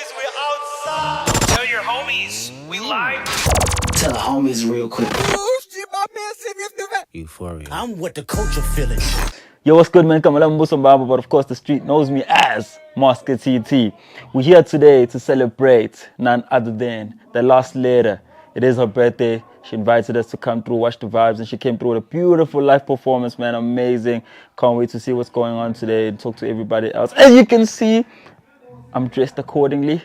homies, we outside. Tell your homies, we live. Tell the homies real quick. Euphoria. I'm with the culture feeling. Yo, what's good, man? Kamalam Musambaba, but of course the street knows me as Master TT. We're here today to celebrate none other than Thelastletter'S. It is her birthday. She invited us to come through, watch the vibes, and she came through with a beautiful live performance, man. Amazing. Can't wait to see what's going on today and talk to everybody else. As you can see, I'm dressed accordingly.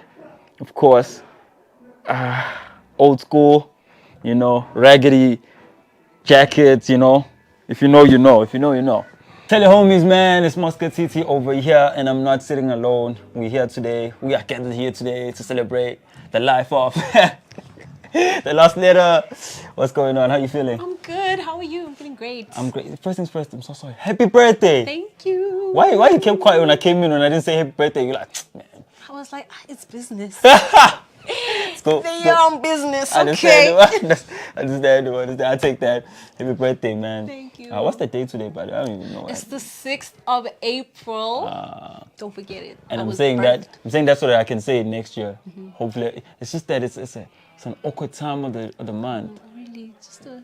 Of course, old school, you know, raggedy jackets, you know. If you know, you know. If you know, you know. Tell your homies, man, it's Master TT over here, and I'm not sitting alone. We're here today. We are gathered here today to celebrate the life of Thelastletter'S. What's going on? How you feeling? I'm good. How are you? I'm feeling great. I'm great. First things first, I'm so sorry. Happy birthday. Thank you. Why you kept quiet when I came in and I didn't say happy birthday? You're like, man. I was like, it's business. Let's go. They're on business, Understand. okay? Understand. I take that. Happy birthday, man. Thank you. What's the date today, buddy? I don't even know. It's the 6th of April. Don't forget it. And I I'm was saying burnt. that so that I can say it next year. Hopefully, it's just that it's an awkward time of the month. Really, just a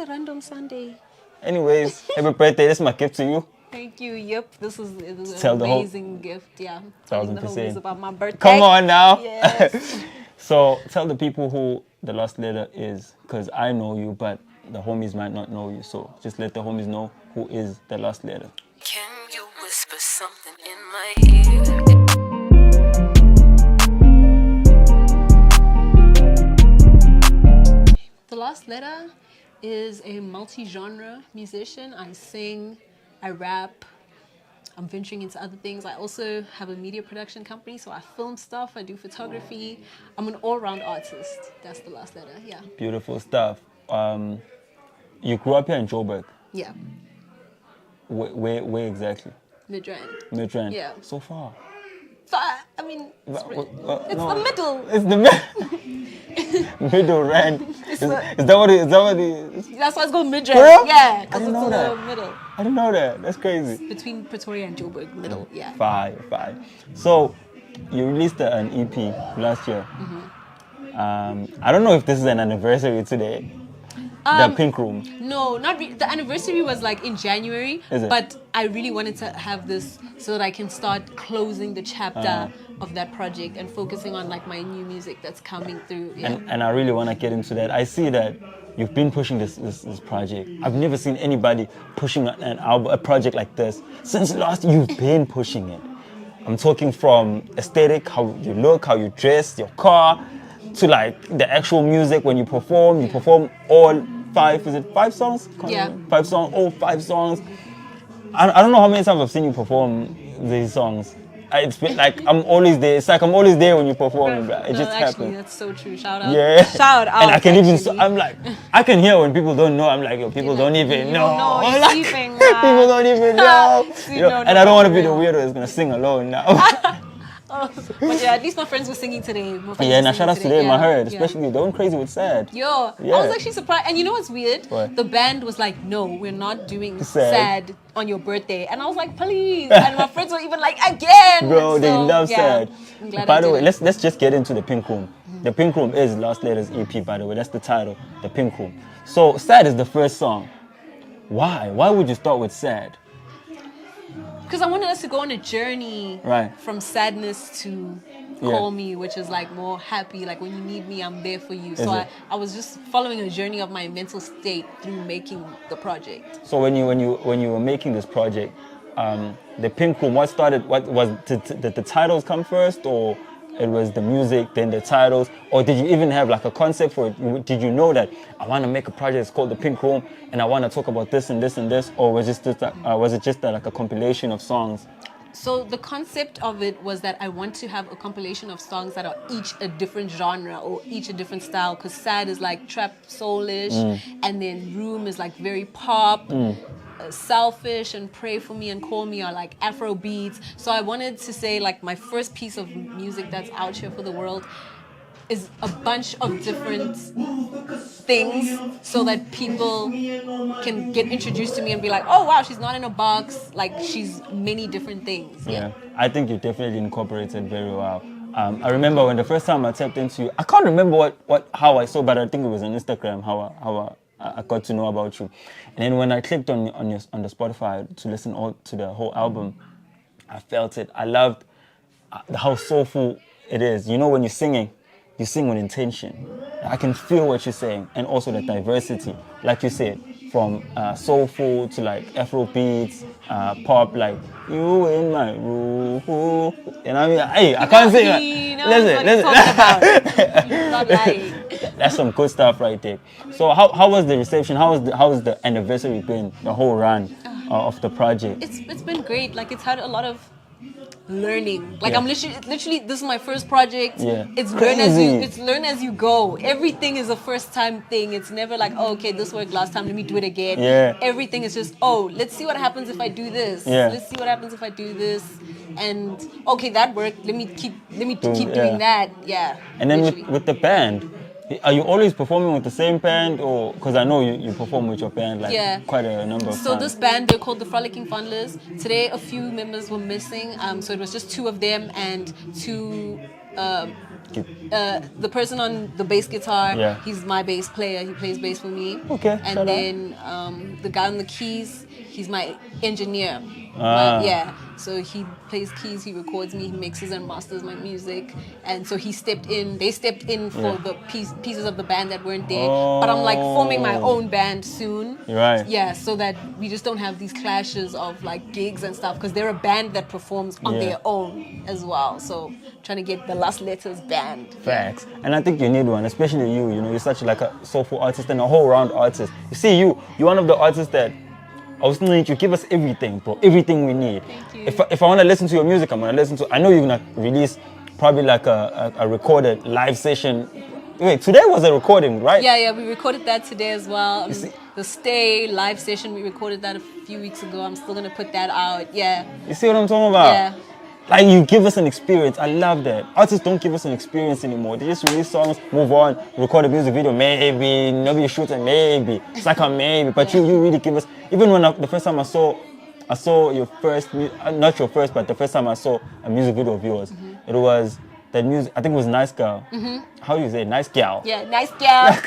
random Sunday. Anyways, happy birthday. That's my gift to you. Thank you. Yep, this is Tell an the whole- amazing gift. Yeah, telling the 1000%. homies about my birthday. Come on now. Yes. So tell the people who Thelastletter'S is, because I know you, but the homies might not know you. So just let the homies know who is Thelastletter'S. Can you whisper something in my ear? Thelastletter'S is a multi-genre musician. I sing, I rap, I'm venturing into other things. I also have a media production company, so I film stuff, I do photography. I'm an all-round artist. That's Thelastletter'S, yeah. Beautiful stuff. You grew up here in Joburg. Yeah, Where exactly? Midrand. Midrand. Yeah. So far. But, I mean, it's No. the middle. It's the middle rand. Is that what it is? That's why it's called Midrand. Girl? Yeah, I because didn't it's know in that. the middle. I didn't know that. That's crazy. Between Pretoria and Joburg, middle, yeah. Fire. So, you released an EP last year. I don't know if this is an anniversary today. The Pink Room. No, not really. The anniversary was like in January, Is it? but I really wanted to have this so that I can start closing the chapter of that project and focusing on like my new music that's coming through. Yeah. And I really want to get into that. I see that you've been pushing this project. I've never seen anybody pushing an album, a project like this. Since last year, you've been pushing it. I'm talking from aesthetic, how you look, how you dress, your car, to like the actual music when you perform all 5 songs? Yeah. 5 songs, all 5 songs. I don't know how many times I've seen you perform these songs. It's been like I'm always there. It's like I'm always there when you perform. It No, just actually, happens. that's so true. Shout out. Yeah. Shout out. And I can actually. I'm like, I can hear when people don't know. I'm like, yo, people don't even you know. don't know, you're Like, sleeping, people don't even know. You You know, don't and know I don't want to for be the real. weirdo that's gonna sing alone now. But yeah, at least my friends were singing today. My friends Yeah, were now shout singing out to them. I yeah, heard, yeah. especially going crazy with Sad. Yo, Yeah. I was actually surprised. And you know what's weird? What? The band was like, no, we're not doing Sad. sad on your birthday. And I was like, please. And my friends were even like, again. Bro, they So, love yeah, Sad. I'm glad By I the did way, it. let's just get into the Pink Room. The Pink Room is Thelastletter'S EP, by the way. That's the title, the Pink Room. So Sad is the first song. Why? Why would you start with Sad? Because I wanted us to go on a journey Right. from sadness to Yeah. call me, which is like more happy. Like when you need me, I'm there for you. So it? I was just following a journey of my mental state through making the project. So when you were making this project, the Pink Room, what was the titles come first, or it was the music then the titles, or did you even have like a concept for it? Did you know that I want to make a project it's called the Pink Room and I want to talk about this and this and this, or was it just like a compilation of songs? So the concept of it was that I want to have a compilation of songs that are each a different genre or each a different style, because Sad is like trap soulish, and then Room is like very pop. Selfish and Pray For Me and Call Me are like Afro beats. So I wanted to say like my first piece of music that's out here for the world is a bunch of different things so that people can get introduced to me and be like, oh wow, she's not in a box, like she's many different things. Yeah, I think you definitely incorporated very well. I remember when the first time I tapped into you, I can't remember how I saw, but I think it was on Instagram how I got to know about you. And then when I clicked on the Spotify to listen to the whole album, I felt it. I loved how soulful it is. You know, when you're singing, you sing with intention. I can feel what you're saying, and also the diversity, like you said, from soulful to like Afro beats, pop, like you in my room. You know what I mean? Hey, I can't sing that. Listen. Not lying. That's some good stuff right there. So how was the reception? How was the anniversary been? The whole run of the project? It's been great. Like it's had a lot of learning. Like Yeah. I'm literally this is my first project. Yeah. It's Crazy. learn as you go. Everything is a first time thing. It's never like, oh, okay, this worked last time, let me do it again. Yeah. Everything is just, oh, let's see what happens if I do this. Yeah. Let's see what happens if I do this. And okay, that worked. Let me keep yeah. doing that. Yeah. And then literally. with the band, are you always performing with the same band, or because I know you perform with your band like Yeah. quite a number of So times? this band, they're called the Frolicking Fondlers. Today, a few members were missing. So it was just two of them and two. The person on the bass guitar, Yeah. he's my bass player. He plays bass for me. Okay, shout out. And then the guy on the keys, he's my engineer. Ah. Yeah. So he plays keys, he records me, he mixes and masters my music. And so they stepped in for Yeah. the pieces of the band that weren't there. But I'm like forming my own band soon. Right. Yeah, so that we just don't have these clashes of like gigs and stuff, because they're a band that performs on Yeah. their own as well. So trying to get the Thelastletter'S band. Facts. And I think you need one, especially you. You know, you're such like a soulful artist and a whole round artist. You see, you're one of the artists that I was thinking you give us everything, bro. Everything we need. Thank you. If I want to listen to your music, I'm gonna listen to. I know you're gonna release probably like a recorded live session. Wait, today was a recording, right? Yeah, we recorded that today as well. see- The Stay live session, we recorded that a few weeks ago. I'm still gonna put that out. Yeah. You see what I'm talking about? Yeah. Like you give us an experience. I love that. Artists don't give us an experience anymore. They just release songs, move on, record a music video, maybe, nobody shoots it, maybe, Saka maybe. But you really give us. Even when the first time I saw your first, not your first, but the first time I saw a music video of yours, it was that music. I think it was Nice Girl. How do you say it? Nice Gal? Yeah, nice girl.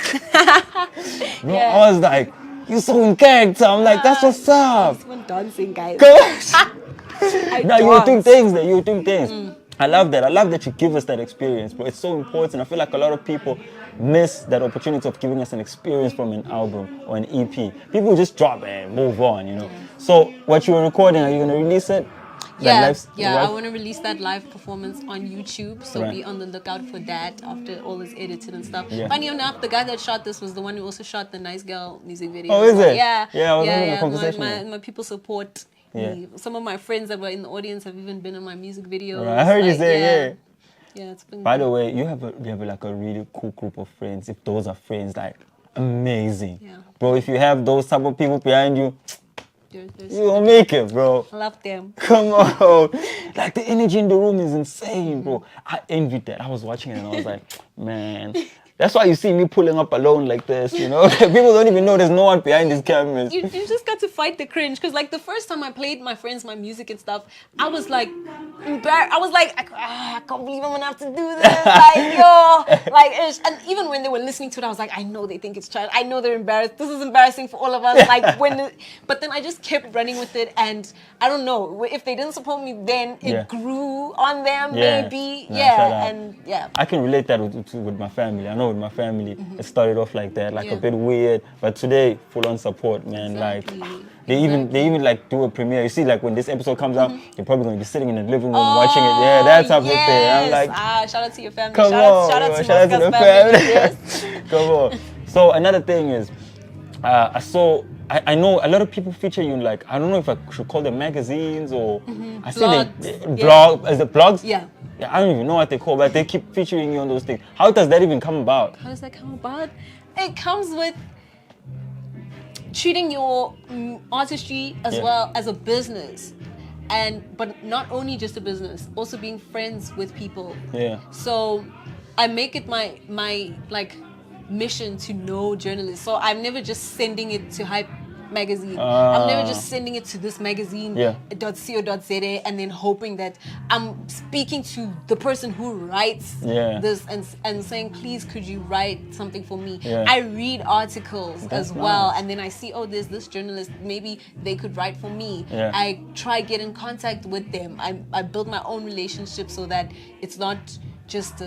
Bro, yeah. I was like, you're so in character. I'm like, that's what's up. This one dancing, guys. I No, you were doing dance. things that you were doing things. I love that. I love that you give us that experience, bro. It's so important. I feel like a lot of people miss that opportunity of giving us an experience from an album or an EP. People just drop and move on, you know. So what you were recording, are you gonna release it? That Yeah, live- I want to release that live performance on YouTube, so Right. be on the lookout for that after all is edited and stuff. Yeah. Funny enough, the guy that shot this was the one who also shot the Nice Girl music video. Oh, is it? Yeah. Yeah, I was having a conversation My, with- my people support Yeah. me. Some of my friends that were in the audience have even been in my music videos. Right, I heard you say, yeah. Yeah, it's been By the way, you have like a really cool group of friends. If those are friends, like amazing, Yeah. bro. If you have those type of people behind you, there's- you will make it, bro. I love them. Come on. Like the energy in the room is insane, bro. I envied that. I was watching it and I was like, man. That's why you see me pulling up alone like this, you know? People don't even know there's no one behind these cameras. You just got to fight the cringe, because like the first time I played my friends my music and stuff, I was like embarrassed. I was like, I can't believe I'm gonna have to do this. Like, yo, like, and even when they were listening to it, I was like, I know they think it's child. I know they're embarrassed. This is embarrassing for all of us. Like but then I just kept running with it, and I don't know if they didn't support me then, it Yeah. grew on them, Yeah. maybe, Nah, shout out. and yeah. I can relate that with my family. I know with my family, it started off like that, like a bit weird, but today, full on support, man. Exactly. Like, they even like do a premiere. You see, like when this episode comes out, you're probably going to be sitting in the living room watching it. Yeah, that's up yes. there. I'm like, shout out to your family. come Shout out on, to shout out to the Mosca's family. Yes. Come on. So another thing is, I know a lot of people feature you in, like, I don't know if I should call them magazines or I see they Blogs. is it blogs? Yeah. Yeah, I don't even know what they call, but they keep featuring you on those things. How does that even come about? How does that come about? It comes with treating your artistry as well as a business, but not only just a business, also being friends with people. Yeah. So I make it my like mission to know journalists. So I'm never just sending it to hype magazine. I'm never just sending it to this magazine, Yeah. .co.za, and then hoping that I'm speaking to the person who writes Yeah. this and saying, please, could you write something for me? Yeah. I read articles That's as well, nice. and then I see, oh, there's this journalist, maybe they could write for me. Yeah. I try get in contact with them. I build my own relationship so that it's not just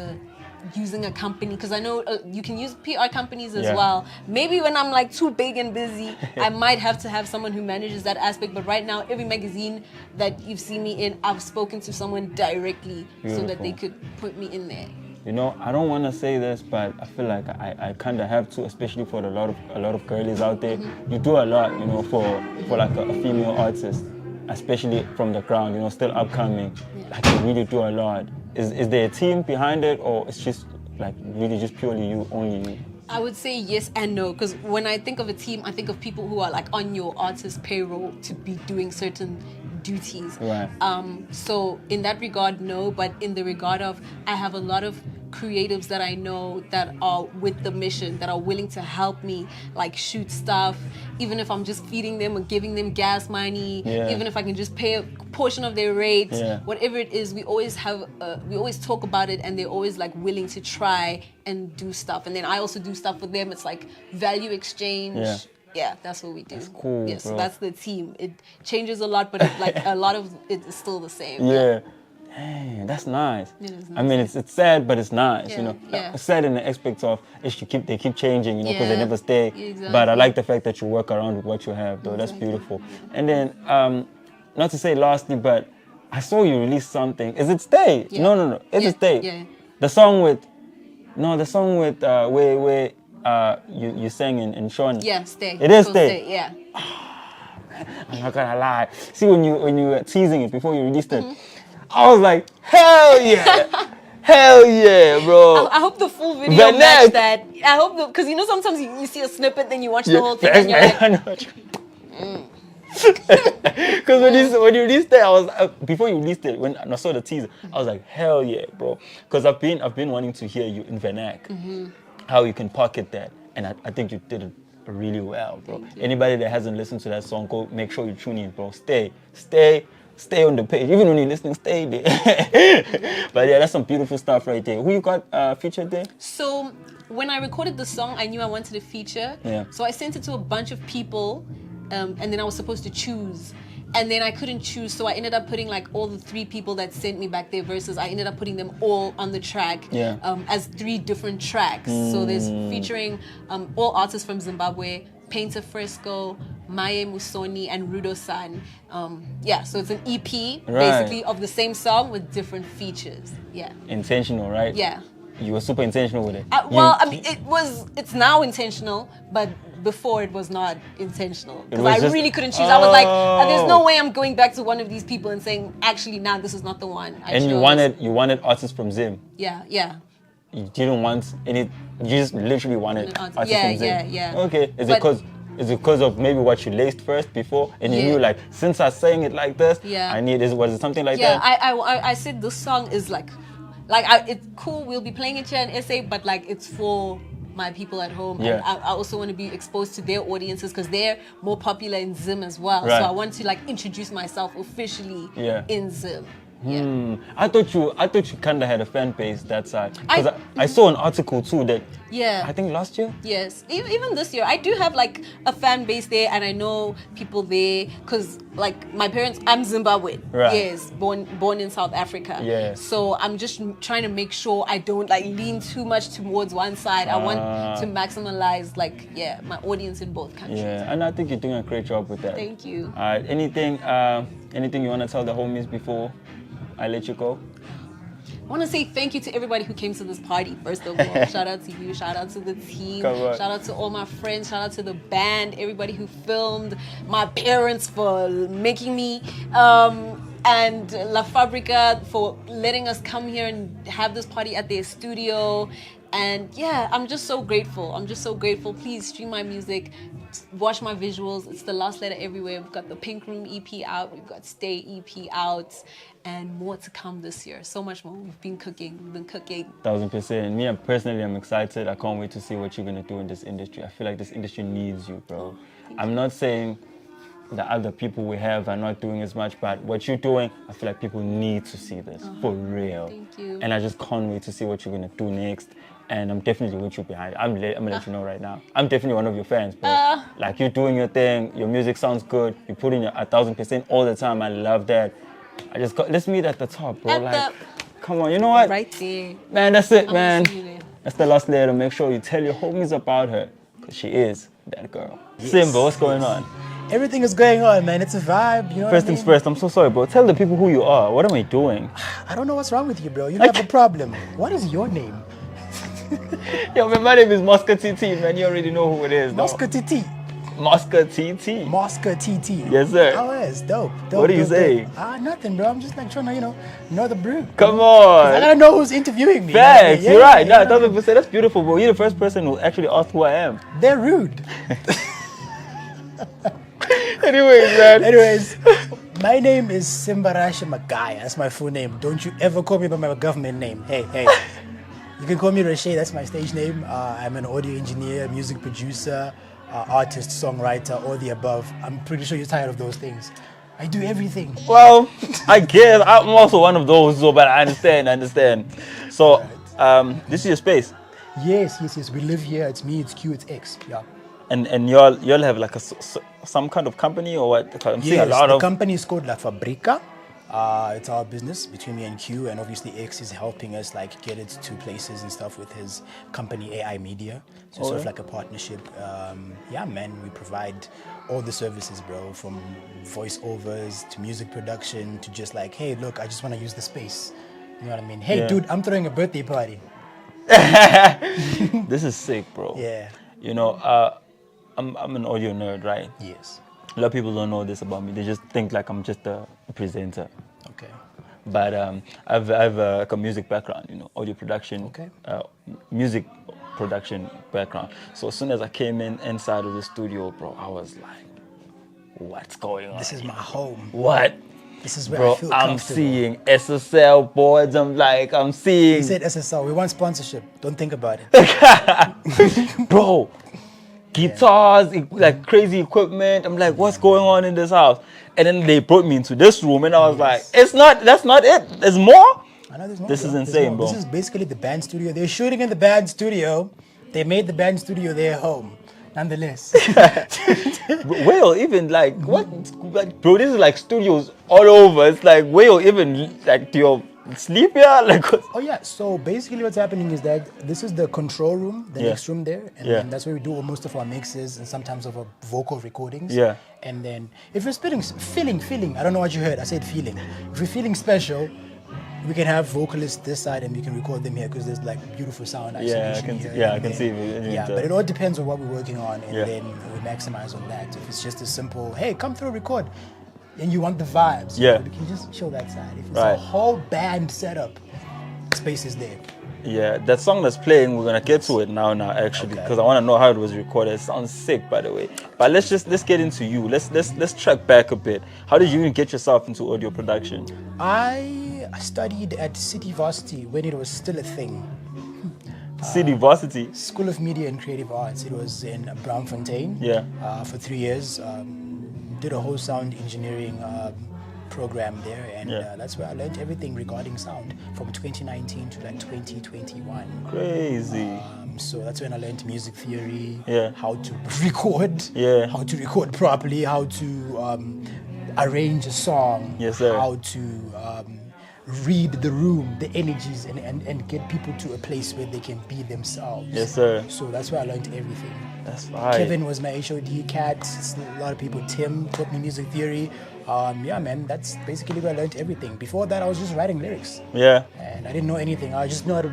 using a company, because I know you can use PR companies as Yeah. well. Maybe when I'm like too big and busy, I might have to have someone who manages that aspect. But right now, every magazine that you've seen me in, I've spoken to someone directly so that they Beautiful. could put me in there. You know, I don't want to say this, but I feel like I kind of have to, especially for a lot of girlies out there. You do a lot, you know, for like a female artist, especially from the ground, you know, still upcoming. Like you really do a lot. Is there a team behind it, or it's just like really just purely you, only you? I would say yes and no, because when I think of a team, I think of people who are like on your artist payroll to be doing certain duties. Right. So in that regard, no, but in the regard of, I have a lot of creatives that I know that are with the mission, that are willing to help me like shoot stuff, even if I'm just feeding them or giving them gas money, Yeah. even if I can just pay a portion of their rate, Yeah. whatever it is, we always talk about it, and they're always like willing to try and do stuff. And then I also do stuff with them. It's like value exchange. Yeah. Yeah, that's what we do. That's cool, Yes, bro. that's the team. It changes a lot, but like a lot of it is still the same. Yeah. Dang, that's nice. It is I mean, it's sad, but it's nice, Yeah, you know. yeah. It's sad in the aspect of they keep changing, you know, because they Yeah, never stay. exactly. But I like the fact that you work around with what you have, though. That's Exactly. beautiful. And then, not to say lastly, but I saw you release something. Is it Stay? Yeah. No. Is Yeah, it Stay? yeah. The song with where you sang in Sean. Yeah, stay. It is So Stay. Yeah. I'm not gonna lie. See, when you were teasing it before you released it, I was like, hell yeah, hell yeah, bro. I hope the full video Van matched Neck. that. I hope because you know sometimes you see a snippet, then you watch the Yeah, whole thing, and you're like, I know. Because when you released it, I was before you released it, when I saw the teaser, I was like, hell yeah, bro. Because I've been wanting to hear you in Van Neck, how you can pocket that, and I think you did it really well, bro. Anybody that hasn't listened to that song, go make sure you tune in, bro. Stay on the page. Even when you're listening, stay there. But yeah, that's some beautiful stuff right there. Who you got featured there? So when I recorded the song, I knew I wanted a feature. Yeah. So I sent it to a bunch of people, and then I was supposed to choose. And then I couldn't choose, so I ended up putting like all the 3 people that sent me back their verses. I ended up putting them all on the track, Yeah. as 3 different tracks. So there's featuring all artists from Zimbabwe: Painter Fresco, Maye Musoni, and Rudo-san. So it's an EP basically of the same song with different features. Yeah. Intentional, right? Yeah. You were super intentional with it. It's now intentional, but before it was not intentional. It Because was I just- really couldn't choose. I was like, there's no Oh. way I'm going back to one of these people and saying, actually, nah, this is not the one. I And you chose. wanted artists from Zim. Yeah. You didn't want any. You just literally wanted Wanted artists yeah, from Zim. yeah. Okay. Is But- it because of maybe what you laced first before, and you Yeah. knew like, since I sang it like this, Yeah. was it something like Yeah, that? I said this song is it's cool, we'll be playing it here in SA, but like it's for my people at home. Yeah. And I also want to be exposed to their audiences because they're more popular in Zim as well. Right. So I want to like introduce myself officially Yeah. in Zim. Yeah. I thought you kind of had a fan base that side. Because I saw an article too that. Yeah. I think last year. Yes, even this year, I do have like a fan base there, and I know people there because like my parents, I'm Zimbabwean. Right. Yes, born in South Africa. Yes. So I'm just trying to make sure I don't like lean too much towards one side. I want to maximize my audience in both countries. Yeah, and I think you're doing a great job with that. Thank you. All right. Anything you want to tell the homies before I let you go? I want to say thank you to everybody who came to this party, first of all. Shout out to you, shout out to the team, Come on. shout out to all my friends, shout out to the band, everybody who filmed, my parents for making me, and La Fabrica for letting us come here and have this party at their studio. And yeah, I'm just so grateful. I'm just so grateful. Please stream my music, watch my visuals. It's The Last Letter everywhere. We've got the Pink Room EP out. We've got Stay EP out, and more to come this year. So much more. We've been cooking. 1000%. Me, personally, I'm excited. I can't wait to see what you're gonna do in this industry. I feel like this industry needs you, bro. I'm not saying the other people we have are not doing as much, but what you're doing, I feel like people need to see this for real. Thank you. And I just can't wait to see what you're gonna do next. And I'm definitely with you behind it. I'm gonna let you know right now. I'm definitely one of your fans, bro. Like, you're doing your thing. Your music sounds good. You put in your 1000% all the time. I love that. Let's meet at the top, bro. Come on, you know what? Right there. Man, that's it, I'm man. gonna see you there. That's the last letter. Make sure you tell your homies about her, because she is that girl. Simba, what's going on? Everything is going on, man. It's a vibe, you know. First things first, I'm so sorry, bro. Tell the people who you are. What am I doing? I don't know what's wrong with you, bro. You have a problem. What is your name? Yo, man, my name is Mosca TT, man. You already know who it is. Mosca TT. Mosca TT. Mosca TT. Yes, sir. Oh, yes, dope. What do you say? Nothing, bro. I'm just like trying to, know the brew. Come I on. gotta know who's interviewing me. Facts. Yeah, You're right. yeah. No, 1000%. That's beautiful, bro. You're the first person who actually asked who I am. They're rude. Anyways, my name is Simbarasha Magaya. That's my full name. Don't you ever call me by my government name. Hey. You can call me Rashay. That's my stage name. I'm an audio engineer, music producer, artist, songwriter, all the above. I'm pretty sure you're tired of those things. I do everything. Well, I guess I'm also one of those, so, but I understand. So, this is your space. Yes. We live here. It's me, it's Q, it's X. Yeah. And y'all have like some kind of company or what? Because I'm seeing a lot the of company is called La Fabrica. It's our business between me and Q, and obviously X is helping us like get it to places and stuff with his company AI Media. So it's sort of like a partnership. Yeah, man, we provide all the services, bro, from voiceovers to music production to just like, hey, look, I just want to use the space. You know what I mean? Hey, dude, I'm throwing a birthday party. This is sick, bro. Yeah. You know, I'm an audio nerd, right? Yes. A lot of people don't know this about me. They just think like I'm just a presenter. Okay. But I have like a music background, audio production, Okay. Music production background. So as soon as I came inside of the studio, bro, I was like, what's going on? This is my home. What? This is where Bro, I feel I'm comfortable. seeing SSL boards. I'm seeing. He said SSL. We want sponsorship. Don't think about it. Bro, guitars, like crazy equipment. I'm like, what's going on in this house? And then they brought me into this room, and I was like, that's not it. There's more. I know there's more. This is There's insane, more. bro. This is basically the band studio. They're shooting in the band studio. They made the band studio their home. Nonetheless. Well, even like what? Like, bro, this is like studios all over. It's like, well, even like do you sleep here? Like, what? Oh yeah. So basically, what's happening is that this is the control room, the next room there, and then that's where we do most of our mixes and sometimes of our vocal recordings. Yeah. And then if you're feeling, I don't know what you heard. I said feeling. If you're feeling special, we can have vocalists this side and we can record them here because there's like beautiful sound isolation here. I can see it. Yeah, but it all depends on what we're working on, and Yeah. then we maximize on that. If it's just a simple, hey, come through, record, and you want the vibes, Yeah. we can just show that side. If it's Right. a whole band setup, space is there. Yeah, that song that's playing, we're gonna get to it now actually, Okay. because I want to know how it was recorded. It sounds sick, by the way. But let's get into you. Let's track back a bit. How did you even get yourself into audio production? I studied at City Varsity when it was still a thing. City Varsity. School of Media and Creative Arts. It was in Braamfontein. Yeah. For 3 years. Did a whole sound engineering program there, and that's where I learned everything regarding sound from 2019 to like 2021. Crazy. So that's when I learned music theory, Yeah. how to record, Yeah. how to record properly, how to arrange a song, Yes, sir. how to read the room, the energies, and get people to a place where they can be themselves. Yes, sir. So that's where I learned everything. That's right. Kevin was my HOD cat. A lot of people. Tim taught me music theory. Yeah, man, that's basically where I learned everything. Before that, I was just writing lyrics, Yeah. and I didn't know anything. I just know how to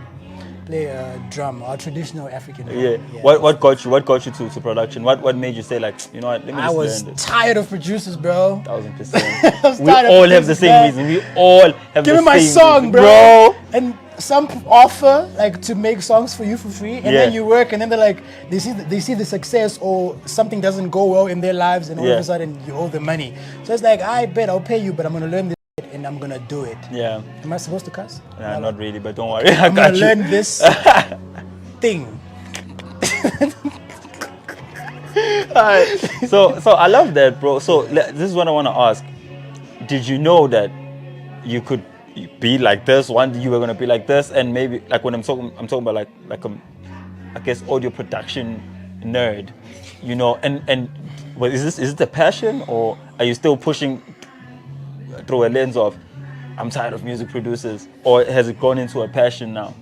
play a drum, a traditional African drum. Yeah. What got you to production? What made you say like, you know what, let me I just was learn this? tired of producers, bro. 1000%. was We tired of all have the producers, same man. reason. We all have Give the me my same song, reason. bro. And some offer like to make songs for you for free, and Yeah. then you work, and then they're like, they see the success, or something doesn't go well in their lives, and all of Yeah. a sudden you owe them money. So it's like, I bet I'll pay you, but I'm gonna learn this shit and I'm gonna do it. Yeah. Am I supposed to cuss? Nah, not really, but don't worry. I I'm got gonna you. learn this thing. Alright. So I love that, bro. So this is what I want to ask. Did you know that you could be like this? One day you were gonna be like this, and maybe like when I'm talking about like I guess audio production nerd, you know. And well, is it a passion, or are you still pushing through a lens of I'm tired of music producers, or has it gone into a passion now?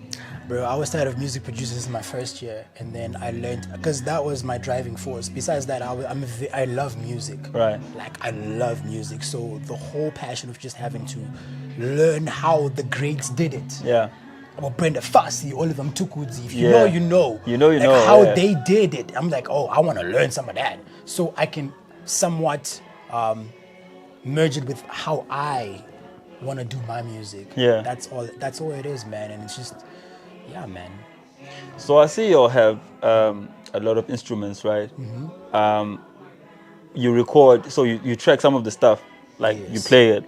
Bro, I was tired of music producers in my first year, and then I learned, because that was my driving force. Besides that, I love music. Right. Like, I love music. So the whole passion of just having to learn how the greats did it. Yeah. Or Brenda Fassie, Oliver Mtukudzi. If you Yeah. know, you know. You know, you like know, how yeah. they did it. I'm like, oh, I want to learn some of that. So I can somewhat merge it with how I want to do my music. Yeah. That's all it is, man. And it's just, yeah, man. So I see you have a lot of instruments, right? You record, so you track some of the stuff, like you Yes. play it,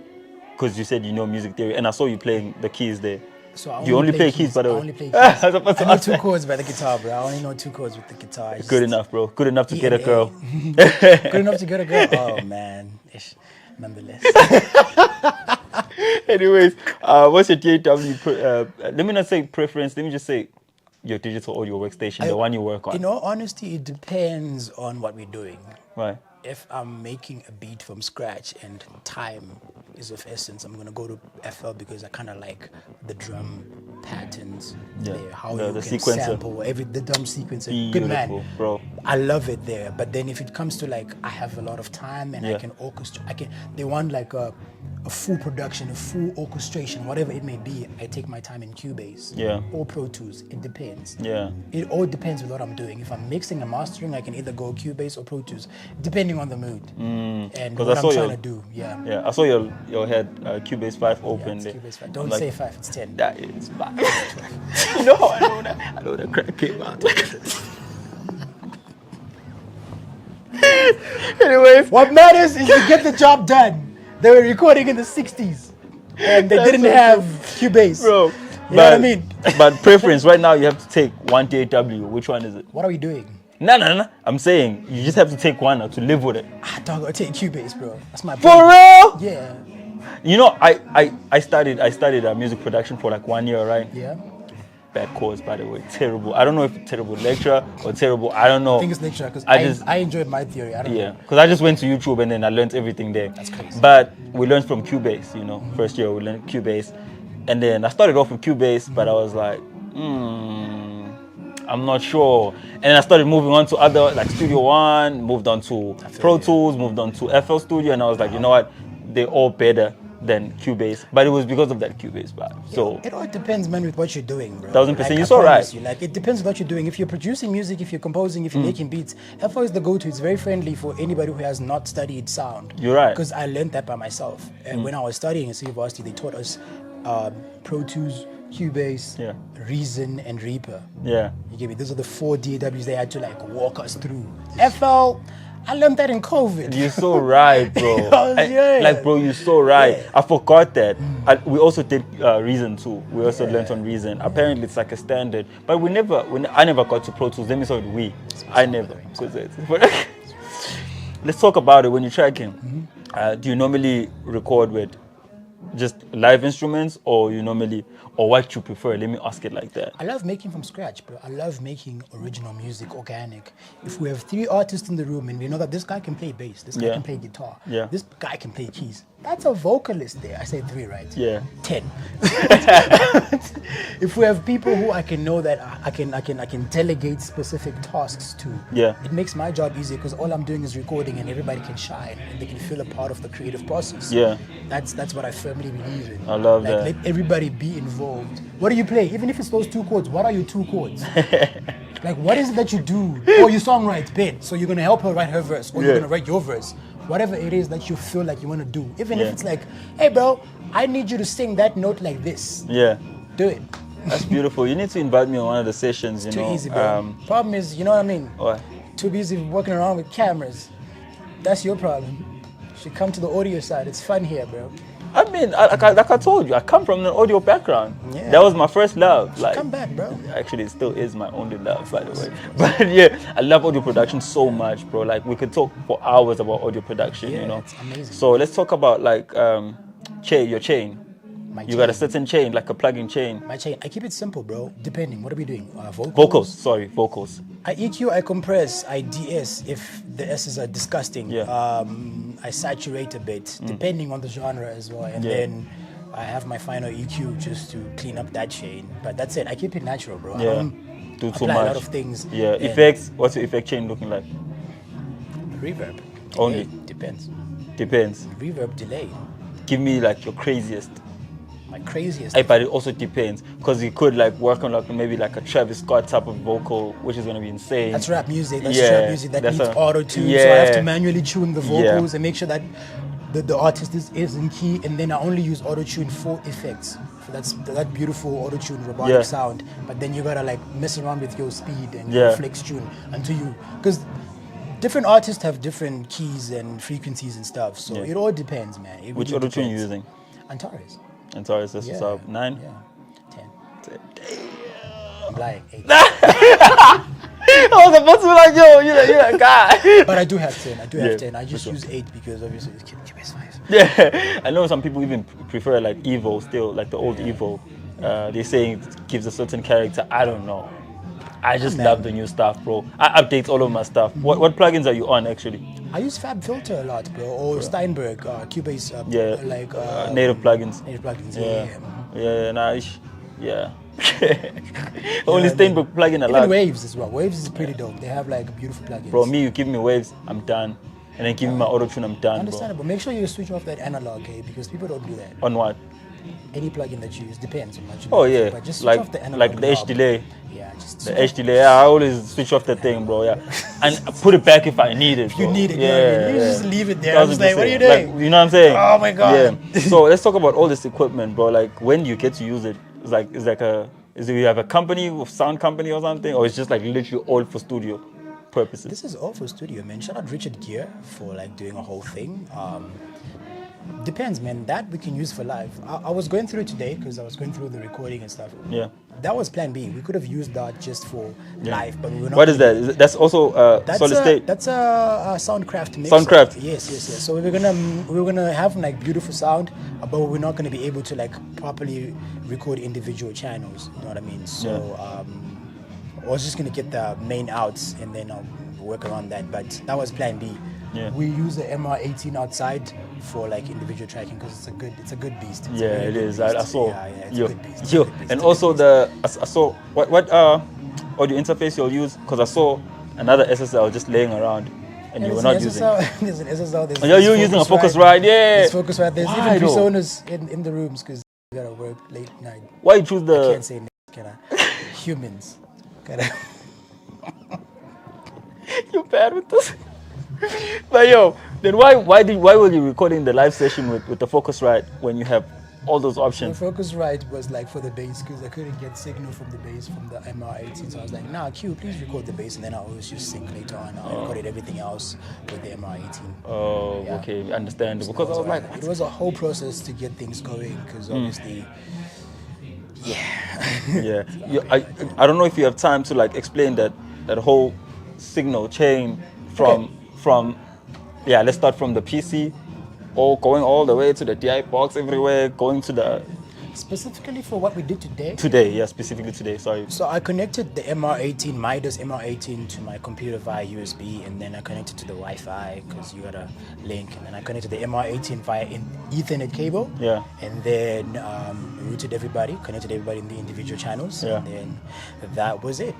because you said you know music theory, and I saw you playing the keys there. So I You only play keys, by the I way. only play keys. I was about to I know ask two that. chords by the guitar, bro. I only know 2 chords with the guitar. It's Good just enough, bro. Good enough to get a E&A. girl. Good enough to get a girl. Oh man, Ish. Nonetheless. Anyways, what's your UJTV? Let me not say preference. Let me just say your digital audio workstation, the one you work on. In all honesty, it depends on what we're doing. Right. If I'm making a beat from scratch and time is of essence, I'm gonna go to FL because I kind of like the drum patterns Yeah, there, how the you can sequencer. sample the drum sequencer. Good man, Beautiful, bro. I love it there. But then if it comes to like, I have a lot of time and Yeah. I can orchestrate. They want like a full production, a full orchestration, whatever it may be. I take my time in Cubase. Yeah. Or Pro Tools. It depends. Yeah. It all depends with what I'm doing. If I'm mixing and mastering, I can either go Cubase or Pro Tools, depending on the mood and 'Cause what I I'm saw trying your- to do. Yeah. Yeah, I saw your head Cubase 5 Yeah, open it's there. Cubase 5. I'm Don't like, say 5, it's 10. That is bad. No, I know that crack came out. Anyways, What matters is to get the job done. They were recording in the 60s and they didn't have Cubase. bro. You know what I mean? But preference right now, you have to take one DAW. Which one is it? What are we doing? No. I'm saying you just have to take one now to live with it. Dog, I'll take Cubase, bro. That's my For baby. real? Yeah. You know, I studied music production for like 1 year, right? Yeah. Bad course, by the way. Terrible. I don't know if it's terrible lecture or terrible. I don't know. I think it's lecture because I just I enjoyed my theory. I don't Yeah, know. because I just went to YouTube and then I learned everything there. That's crazy. But we learned from Cubase, you know. First year we learned Cubase. And then I started off with Cubase, but I was like, I'm not sure. And then I started moving on to other, like Studio One, moved on to Pro Tools, moved on to FL Studio, and I was like, you know what? They're all better than Cubase. But it was because of that Cubase vibe. So, It all depends, man, with what you're doing, bro. 1000%. I You're so promise right. you, like, it depends on what you're doing. If you're producing music, if you're composing, if you're making beats, FL is the go-to. It's very friendly for anybody who has not studied sound. You're right. Because I learned that by myself. And when I was studying at university, they taught us Pro Tools, Cubase, Yeah. Reason, and Reaper. yeah. You get me? Those are the 4 DAWs they had to like walk us through. FL, I learned that in COVID. You're so right, bro. Yeah. Like, bro, you're so right. Yeah. I forgot that. We also did Reason too. We also learned on Reason. Apparently, it's like a standard. But I never got to Pro Tools. Let me say we. I never. Let's talk about it. When you're tracking, do you normally record with just live instruments, or what you prefer? Let me ask it like that. I love making from scratch, bro. I love making original music, organic. If we have 3 artists in the room and we know that this guy can play bass, this guy Yeah. can play guitar, Yeah. this guy can play keys, that's a vocalist there. I say 3, right? Yeah. 10. If we have people who I can know that I can delegate specific tasks to, Yeah. it makes my job easier because all I'm doing is recording and everybody can shine and they can feel a part of the creative process. Yeah. That's what I firmly believe in. I love like, that. Let everybody be involved. What do you play? Even if it's those 2 chords, what are your 2 chords? Like, what is it that you do? Oh, you songwrite, bit. So you're gonna help her write her verse, or you're Yeah. gonna write your verse. Whatever it is that you feel like you wanna do. Even Yeah. if it's like, hey bro, I need you to sing that note like this. Yeah. Do it. That's beautiful. You need to invite me on one of the sessions, you Too know. easy, bro. Problem is, you know what I mean? What? Too busy working around with cameras. That's your problem. You should come to the audio side. It's fun here, bro. I mean, like I told you, I come from an audio background. Yeah. That was my first love. Like, Come back, bro. actually, it still is my only love, by the way. But yeah, I love audio production so much, bro. Like, we could talk for hours about audio production, Yeah, you know. it's amazing. So let's talk about like your chain. My You got a chain. certain chain, like a plug-in chain. My chain. I keep it simple, bro. Depending. What are we doing? Vocals. I EQ, I compress, I DS if the S's are disgusting. Yeah. I saturate a bit, depending on the genre as well. And Yeah. then I have my final EQ just to clean up that chain. But that's it. I keep it natural, bro. I Yeah. don't Do too apply much. a lot of things. Yeah. And Effects. What's your effect chain looking like? Reverb. Only. Delay, depends. Depends. Reverb, delay. Give me like your craziest. My craziest. But it also depends, because you could like work on like maybe like a Travis Scott type of vocal, which is gonna be insane. That's rap music. That's Yeah, trap music that that's needs a- auto tune. yeah. So I have to manually tune the Yeah. vocals and make sure that the artist is in key. And then I only use auto tune for effects. So that's that beautiful auto tune robotic Yeah. sound. But then you gotta like mess around with your speed and Yeah. your flex tune until you, because different artists have different keys and frequencies and stuff. So Yeah. it all depends, man. It Which really auto tune you depends. using? Antares. And sorry, this is up 9. Yeah. 10. I'm lying. 8. I was about to be like, yo, you're that guy. But I do have 10. I do Yeah, have 10. I for just sure. use 8 because obviously it's QS5. Yeah, I know some people even prefer like Evo still, like the old Evo. They say it gives a certain character. I don't know. I just man. love the new stuff, bro. I update all of my stuff. What plugins are you on actually? I use Fab Filter a lot, bro. Or Steinberg, Cubase, Yeah, like native plugins. native plugins. Yeah, Yeah. yeah, nice. Yeah. Only Steinberg plugin a Even lot. Waves as well. Waves is pretty dope. They have like beautiful plugins. Bro, me, you give me waves, I'm done. And then give me my auto tune, I'm done, bro. Understandable. Make sure you switch off that analog, okay? Because people don't do that. On what? Any plugin that you use depends on what you Oh use, yeah, But just switch like off the analog. like the H knob. delay. Yeah, just The switch H off- delay, yeah, I always switch off the thing, bro. Yeah, and put it back if I need it. You bro. need it. Yeah, you know what I mean? You yeah. just leave it there. I was like, what are you 1000%. doing? Like, you know what I'm saying? Oh my God. Yeah. So let's talk about all this equipment, bro. Like, when do you get to use it? Is it you have a company, or sound company or something, or it's just like literally all for studio purposes? This is all for studio, man. Shout out Richard Gere for like doing a whole thing. Depends, man. That we can use for live. I was going through today because I was going through the recording and stuff. Yeah. That was plan B. We could have used that just for live, but we were not. What is that? That's also solid state. That's a Soundcraft mixer. Soundcraft. Yes. So we were gonna have like beautiful sound, but we're not gonna be able to like properly record individual channels. You know what I mean? So I was just gonna get the main outs and then I'll work around that. But that was plan B. Yeah. We use the MR18 outside for like individual tracking because it's a good beast. It's a Yeah, very it good is. beast. I saw. Yeah, it's Yo, a good beast. It's a yo, good beast. and It's a also good beast. I saw what audio interface you'll use, because I saw another SSL just laying around and you were not using. There's an SSL. There's Oh, yeah, you're using a Focusrite, yeah. There's Focusrite. There's Why even though? personas in the rooms because you gotta work late night. Why you choose I the? can't say can I? Humans. Gotta. You're bad with this. But yo, then why were you recording the live session with the Focusrite when you have all those The options? Focusrite was like for the bass because I couldn't get signal from the bass from the MR18. So I was like, nah, Q, please record the bass, and then I always just sync later on. I recorded everything else with the MR18. Oh, Yeah. okay, understandable. Because I was like, it was a whole process to get things going because obviously, yeah, I don't know if you have time to like explain that whole signal chain from yeah, let's start from the PC, or going all the way to the DI box everywhere, going to the specifically for what we did specifically today, sorry. So I connected the MR18, Midas MR18 to my computer via USB, and then I connected to the Wi-Fi because you got a link, and then I connected the MR18 via an Ethernet cable. Yeah. And then connected everybody in the individual channels. Yeah. And then that was it.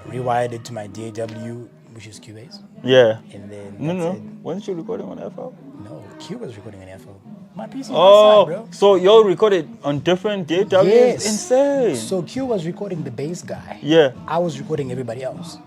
Rewired it to my DAW, which is Cubase. Yeah. And then No. that's it. Weren't you recording on FL? No, Q was recording an FL. My PC is Oh, outside, bro. so you recorded on different DAWs? Yes. Insane. So Q was recording the bass guy. Yeah. I was recording everybody else.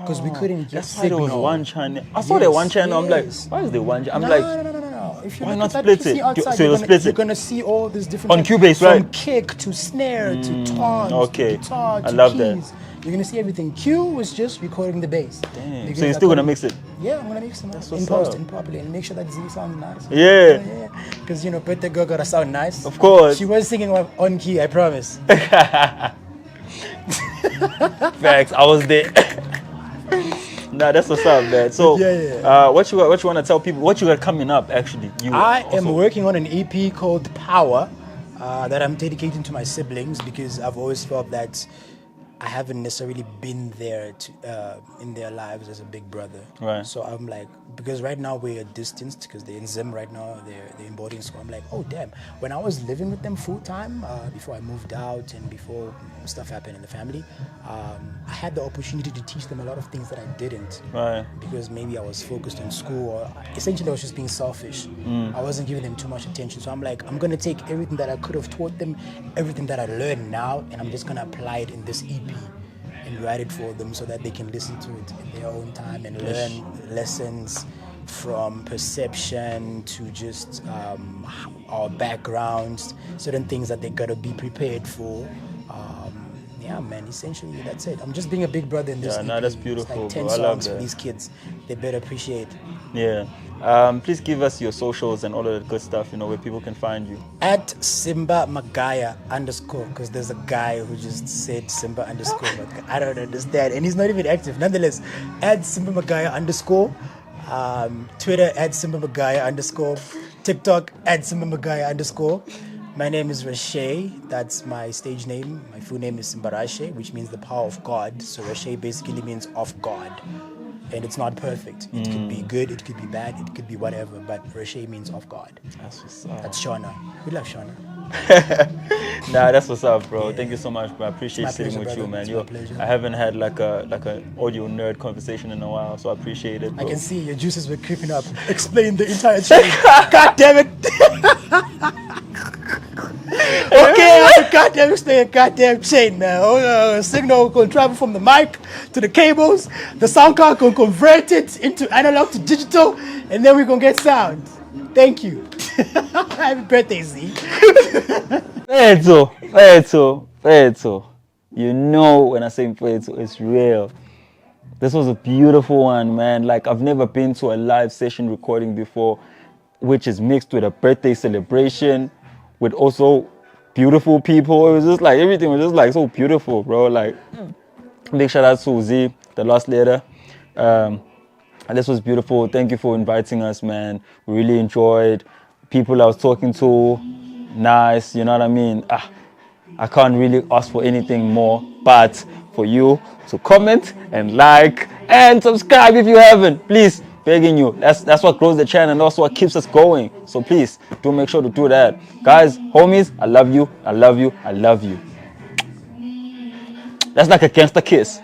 Because we couldn't get That's why there signal. was one channel. I saw that one channel. I'm like, Yes. why is there one channel? I'm No, like, no. if you Why look not at that split PC it? outside, So you'll split you're it? gonna see all these different On types- Cubase, from right? kick to snare to toms okay. to guitar I to love that. keys. You're gonna see everything. Q was just recording the bass. Damn. Because So you're I still gonna couldn't- mix it? Yeah, I'm gonna mix them That's in what's post up. and properly and make sure that Z sounds nice. Yeah. Because birthday girl gotta sound nice. Of course. She was singing on key, I promise. Facts. I was there. Nah, that's what's up, man. So, Yeah. what you want to tell people? What you got coming up? Actually, I am also- working on an EP called Power that I'm dedicating to my siblings because I've always felt that I haven't necessarily been there in their lives as a big brother. Right. So I'm like, because right now we're distanced because they're in Zim right now, they're in boarding school. I'm like, oh damn. When I was living with them full time, before I moved out and before stuff happened in the family, I had the opportunity to teach them a lot of things that I didn't. Right. Because maybe I was focused on school or essentially I was just being selfish. I wasn't giving them too much attention. So I'm like, I'm gonna take everything that I could have taught them, everything that I learned now, and I'm just gonna apply it in this EP and write it for them so that they can listen to it in their own time and learn lessons from perception to just our backgrounds, certain things that they gotta be prepared for. Yeah, man, essentially that's it. I'm just being a big brother in this. Yeah, no, EP. that's It's beautiful, like 10 bro. I love songs for that. these kids. They better appreciate. Yeah. Please give us your socials and all of that good stuff. Where people can find you. At Simba Magaya _ because there's a guy who just said Simba _ but I don't understand, and he's not even active. Nonetheless, at Simba Magaya _ Twitter at Simba Magaya _ TikTok at Simba Magaya _ My name is Rashay. That's my stage name. My full name is Simbarashe, which means the power of God. So Rashay basically means of God. And it's not perfect. It could be good, it could be bad, it could be whatever, but Rashay means of God. That's what's up. That's Shauna. We love Shauna. Nah, that's what's up, bro. Thank you so much, bro. I appreciate It's my sitting pleasure, with you, brother. man. It's my pleasure. I haven't had like an audio nerd conversation in a while, so I appreciate it, bro. I can see your juices were creeping up. Explain the entire chain. God damn it. Okay, I goddamn explain goddamn chain, man. Signal can travel from the mic to the cables. The sound card can convert it into analog to digital, and then we're gonna get sound. Thank you. Happy birthday, Z. Feto. When I say Feto, it's real. This was a beautiful one, man. Like, I've never been to a live session recording before, which is mixed with a birthday celebration, with also beautiful people. It was just like, everything was just like so beautiful, bro. Like, big shout out to Z, Thelastletter'S. This was beautiful. Thank you for inviting us, man. We really enjoyed. People I was talking to, nice, you know what I mean? I can't really ask for anything more, but for you to comment and like and subscribe if you haven't, please, begging you. That's what grows the channel and that's what keeps us going. So please, do make sure to do that. Guys, homies, I love you, I love you, I love you. That's like a gangster kiss.